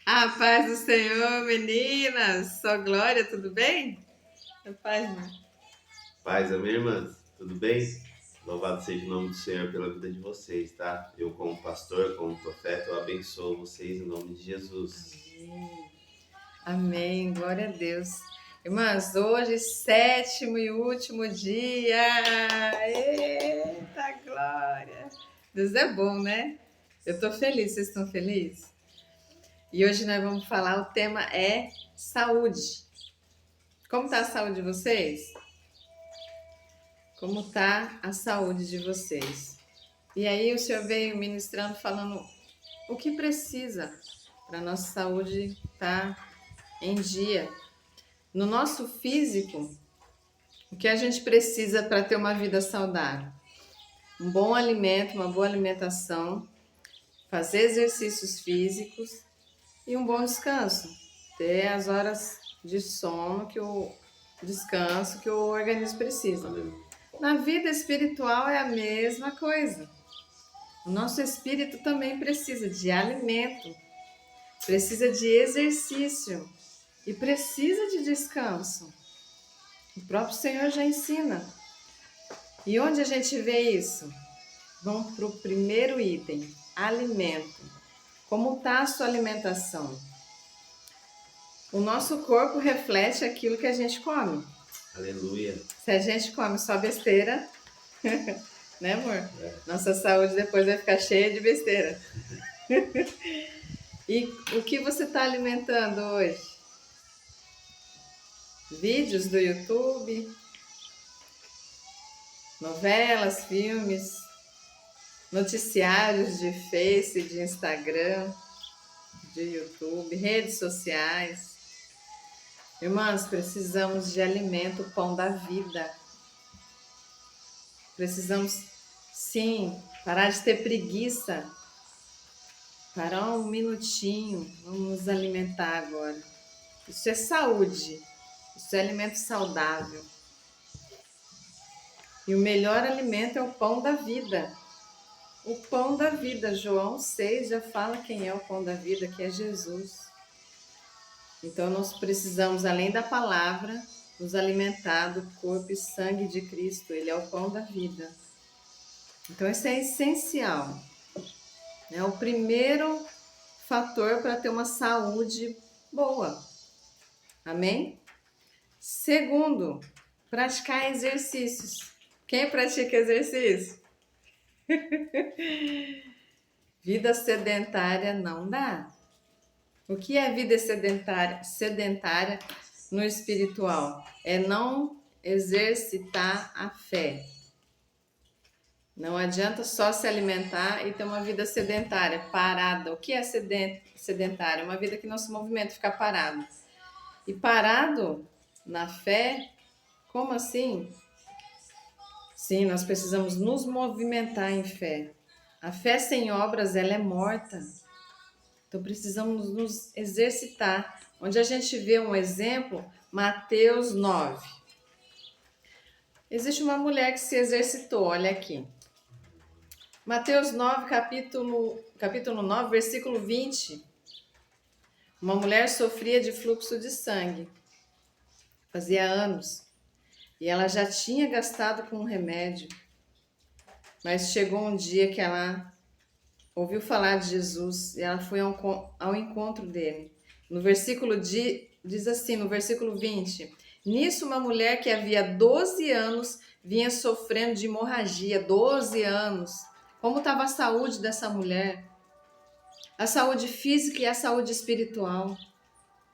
A paz do Senhor, meninas! Só glória, tudo bem? A paz, né? Paz, amém, irmãs? Tudo bem? Louvado seja o nome do Senhor pela vida de vocês, tá? Eu, como pastor, como profeta, eu abençoo vocês em nome de Jesus. Amém. Amém, glória a Deus. Irmãs, hoje, sétimo e último dia. Eita glória! Deus é bom, né? Eu tô feliz, vocês estão felizes? E hoje nós vamos falar, o tema é saúde. Como tá a saúde de vocês? Como tá a saúde de vocês? E aí o senhor veio ministrando, falando o que precisa para a nossa saúde estar em dia. No nosso físico, o que a gente precisa para ter uma vida saudável? Um bom alimento, uma boa alimentação, fazer exercícios físicos e um bom descanso. Ter as horas de sono que o descanso que o organismo precisa. Aleluia. Na vida espiritual é a mesma coisa. O nosso espírito também precisa de alimento, precisa de exercício e precisa de descanso. O próprio Senhor já ensina. E onde a gente vê isso? Vamos para o primeiro item: alimento. Como está a sua alimentação? O nosso corpo reflete aquilo que a gente come. Aleluia. Se a gente come só besteira, né, amor? É. Nossa saúde depois vai ficar cheia de besteira. E o que você está alimentando hoje? Vídeos do YouTube, novelas, filmes, noticiários de Face, de Instagram, de YouTube, redes sociais. Irmãs, precisamos de alimento, pão da vida. Precisamos, sim, parar de ter preguiça. Parar um minutinho, vamos nos alimentar agora. Isso é saúde, isso é alimento saudável. E o melhor alimento é o pão da vida. O pão da vida, João 6 já fala quem é o pão da vida, que é Jesus. Então nós precisamos, além da palavra, nos alimentar do corpo e sangue de Cristo. Ele é o pão da vida. Então isso é essencial. É o primeiro fator para ter uma saúde boa. Amém? Segundo, praticar exercícios. Quem pratica exercício? Vida sedentária não dá. O que é vida sedentária? Sedentária no espiritual é não exercitar a fé. Não adianta só se alimentar e ter uma vida sedentária, parada. O que é sedentária? Uma vida que não se movimenta, ficar parado. E parado na fé, como assim? Sim, nós precisamos nos movimentar em fé. A fé sem obras, ela é morta. Então precisamos nos exercitar. Onde a gente vê um exemplo, Mateus 9. Existe uma mulher que se exercitou, olha aqui. Mateus 9, capítulo 9, versículo 20. Uma mulher sofria de fluxo de sangue. Fazia anos. E ela já tinha gastado com um remédio. Mas chegou um dia que ela ouviu falar de Jesus e ela foi ao encontro dele. No versículo diz assim, no versículo 20: nisso uma mulher que havia 12 anos vinha sofrendo de hemorragia, 12 anos. Como estava a saúde dessa mulher? A saúde física e a saúde espiritual.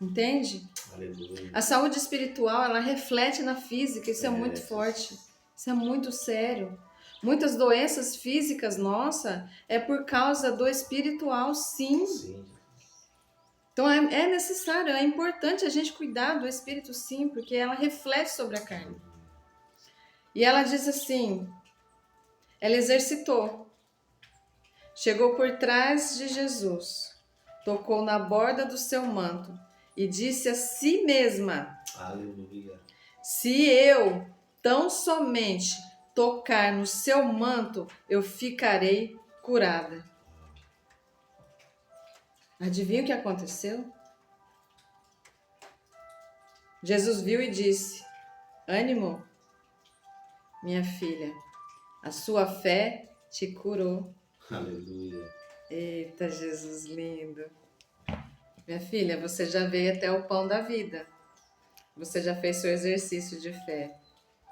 Entende? Aleluia. A saúde espiritual, ela reflete na física, isso é muito Jesus. forte. Isso é muito sério. Muitas doenças físicas, nossa, é por causa do espiritual, sim. Sim. Então é necessário, é importante a gente cuidar do espírito, sim, porque ela reflete sobre a carne. E ela diz assim, ela exercitou. Chegou por trás de Jesus, tocou na borda do seu manto e disse a si mesma: Aleluia. se eu tão somente tocar no seu manto, eu ficarei curada. Adivinha o que aconteceu? Jesus viu e disse: ânimo, minha filha, a sua fé te curou. Aleluia. Eita, Jesus lindo. Minha filha, você já veio até o pão da vida. Você já fez seu exercício de fé.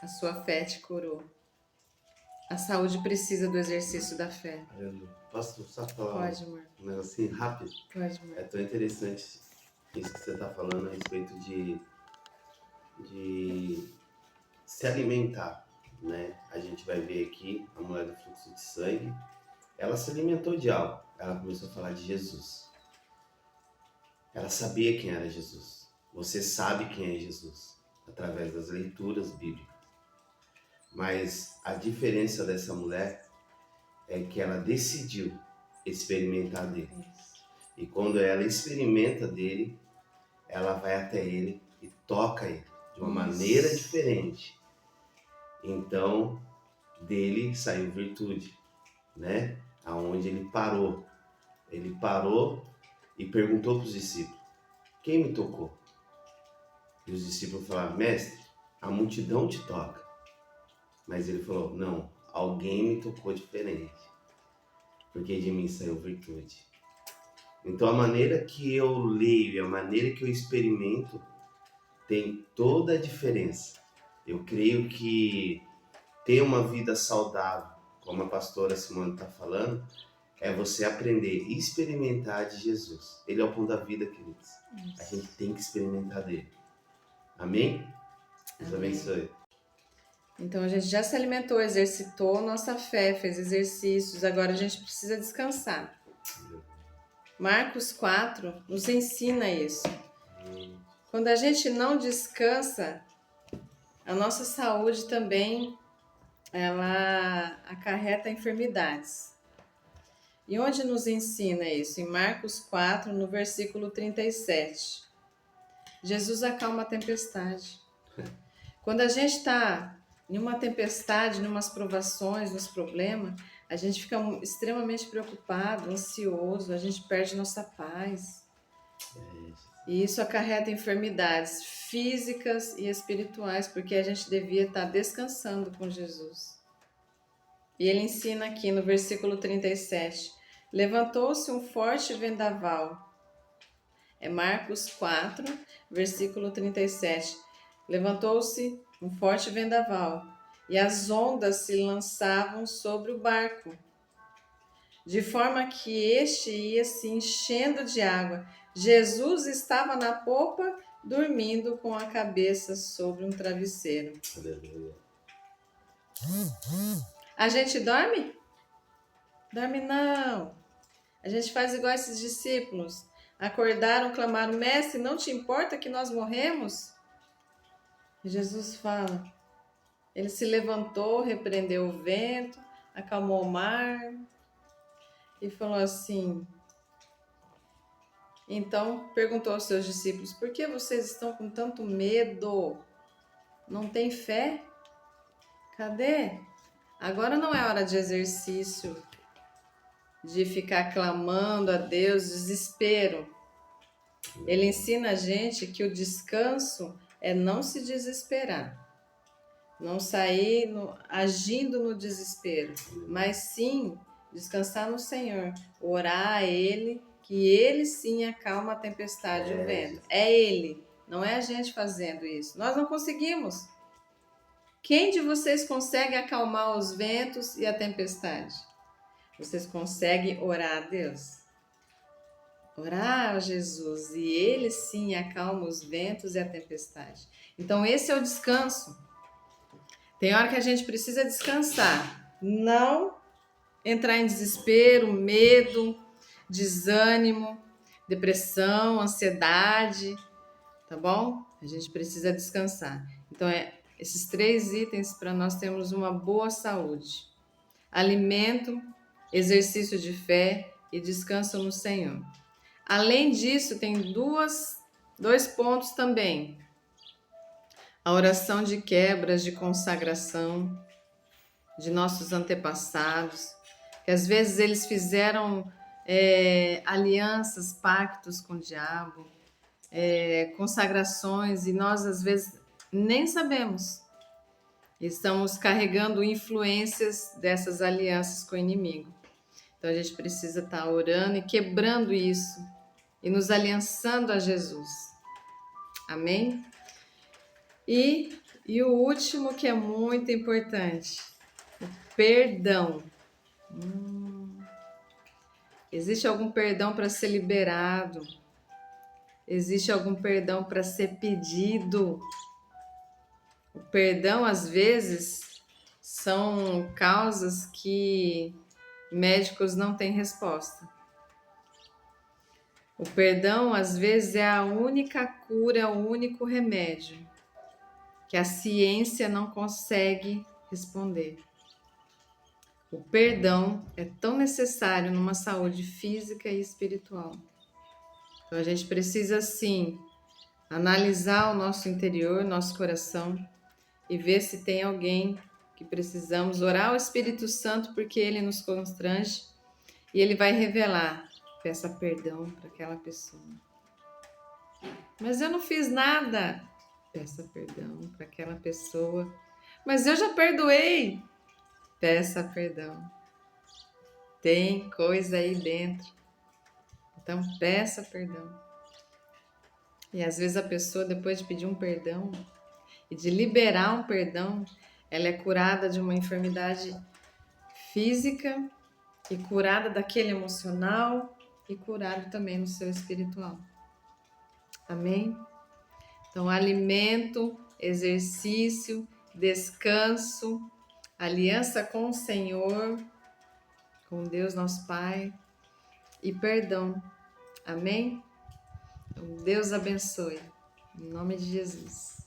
A sua fé te curou. A saúde precisa do exercício da fé. Aleluia. Posso só falar Pode, amor. um negocinho rápido? Pode, amor. É tão interessante isso que você está falando a respeito de se alimentar, né? A gente vai ver aqui a mulher do fluxo de sangue, ela se alimentou de algo, ela começou a falar de Jesus. Ela sabia quem era Jesus. Você sabe quem é Jesus através das leituras bíblicas. Mas a diferença dessa mulher é que ela decidiu experimentar dele. E quando ela experimenta dele, ela vai até ele e toca ele de uma maneira diferente. Então, dele saiu virtude, né? Aonde ele parou. Ele parou e perguntou para os discípulos: quem me tocou? E os discípulos falaram: mestre, a multidão te toca. Mas ele falou: não, alguém me tocou diferente, porque de mim saiu virtude. Então a maneira que eu leio e a maneira que eu experimento tem toda a diferença. Eu creio que ter uma vida saudável, como a pastora Simone está falando, é você aprender a experimentar de Jesus. Ele é o pão da vida, queridos. A gente tem que experimentar dele. Amém? Deus abençoe. Então a gente já se alimentou, exercitou nossa fé, fez exercícios, agora a gente precisa descansar. Marcos 4 nos ensina isso. Quando a gente não descansa, a nossa saúde também ela acarreta enfermidades. E onde nos ensina isso? Em Marcos 4, no versículo 37. Jesus acalma a tempestade. Quando a gente está em uma tempestade, em umas provações, nos problemas, a gente fica extremamente preocupado, ansioso, a gente perde nossa paz. E isso acarreta enfermidades físicas e espirituais, porque a gente devia estar descansando com Jesus. E ele ensina aqui no versículo 37, levantou-se um forte vendaval. É Marcos 4, versículo 37. Levantou-se um forte vendaval, e as ondas se lançavam sobre o barco, de forma que este ia se enchendo de água. Jesus estava na popa, dormindo com a cabeça sobre um travesseiro. Aleluia. A gente dorme? Dorme não. A gente faz igual esses discípulos. Acordaram, clamaram: mestre, não te importa que nós morremos? E Jesus fala. Ele se levantou, repreendeu o vento, acalmou o mar e falou assim. Então perguntou aos seus discípulos: por que vocês estão com tanto medo? Não tem fé? Cadê? Agora não é hora de exercício, de ficar clamando a Deus, desespero. Ele ensina a gente que o descanso é não se desesperar, não sair agindo no desespero, mas sim descansar no Senhor, orar a Ele, que Ele sim acalma a tempestade e o vento. É Ele, não é a gente fazendo isso. Nós não conseguimos. Quem de vocês consegue acalmar os ventos e a tempestade? Vocês conseguem orar a Deus? Orar a Jesus e Ele sim acalma os ventos e a tempestade. Então esse é o descanso. Tem hora que a gente precisa descansar, não entrar em desespero, medo, desânimo, depressão, ansiedade, tá bom? A gente precisa descansar. Então esses 3 itens para nós termos uma boa saúde: alimento, exercício de fé e descanso no Senhor. Além disso, tem 2 pontos também. A oração de quebras, de consagração de nossos antepassados, que às vezes eles fizeram alianças, pactos com o diabo, consagrações, e nós às vezes nem sabemos. Estamos carregando influências dessas alianças com o inimigo. Então a gente precisa estar orando e quebrando isso e nos aliançando a Jesus. Amém? E o último, que é muito importante, o perdão. Existe algum perdão para ser liberado? Existe algum perdão para ser pedido? O perdão, às vezes, são causas que médicos não têm resposta. O perdão, às vezes, é a única cura, o único remédio que a ciência não consegue responder. O perdão é tão necessário numa saúde física e espiritual. Então a gente precisa, sim, analisar o nosso interior, nosso coração e ver se tem alguém que precisamos orar ao Espírito Santo, porque ele nos constrange e ele vai revelar. Peça perdão para aquela pessoa. Mas eu não fiz nada. Peça perdão para aquela pessoa. Mas eu já perdoei. Peça perdão. Tem coisa aí dentro. Então peça perdão. E às vezes a pessoa, depois de pedir um perdão e de liberar um perdão, ela é curada de uma enfermidade física e curada daquele emocional e curada também no seu espiritual. Amém? Então, alimento, exercício, descanso, aliança com o Senhor, com Deus nosso Pai e perdão. Amém? Então, Deus abençoe. Em nome de Jesus.